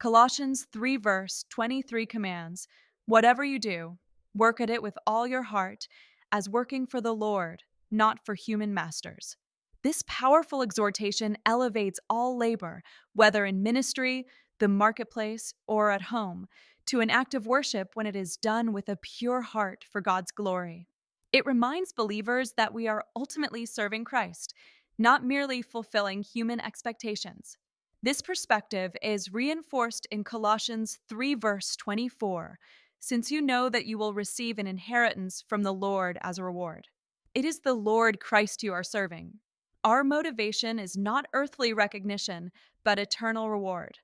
Colossians 3 verse 23 commands, "Whatever you do, work at it with all your heart, as working for the Lord, not for human masters." This powerful exhortation elevates all labor, whether in ministry, the marketplace, or at home, to an act of worship when it is done with a pure heart for God's glory. It reminds believers that we are ultimately serving Christ, not merely fulfilling human expectations. This perspective is reinforced in Colossians 3, verse 24, since you know that you will receive an inheritance from the Lord as a reward. It is the Lord Christ you are serving. Our motivation is not earthly recognition, but eternal reward.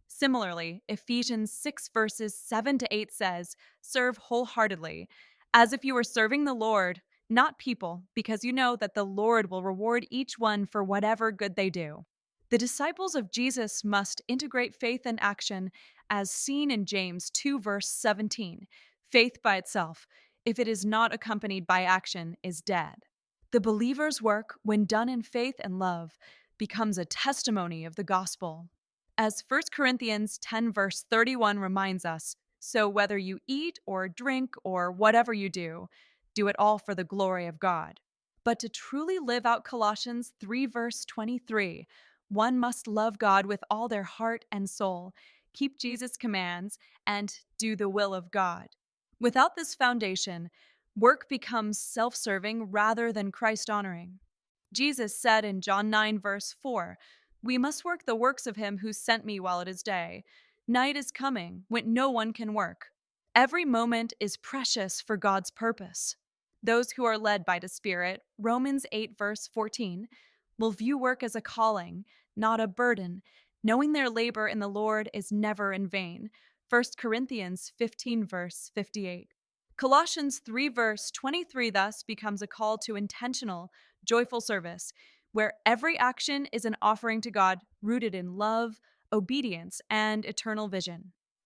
Similarly, Ephesians 6 verses 7 to 8 says, "Serve wholeheartedly, as if you were serving the Lord, not people, because you know that the Lord will reward each one for whatever good they do." The disciples of Jesus must integrate faith and action as seen in James 2 verse 17. Faith by itself, if it is not accompanied by action, is dead. The believer's work, when done in faith and love, becomes a testimony of the gospel. As 1 Corinthians 10 verse 31 reminds us, "So whether you eat or drink or whatever you do it all for the glory of God." But to truly live out Colossians 3 verse 23, one must love God with all their heart and soul, keep Jesus' commands, and do the will of God. Without this foundation, work becomes self serving rather than Christ honoring. Jesus said in John 9, verse 4, "We must work the works of him who sent me while it is day. Night is coming when no one can work." Every moment is precious for God's purpose. Those who are led by the Spirit, Romans 8, verse 14, will view work as a calling, not a burden, knowing their labor in the Lord is never in vain. 1 Corinthians 15, verse 58. Colossians 3, verse 23 thus becomes a call to intentional, joyful service, where every action is an offering to God rooted in love, obedience, and eternal vision.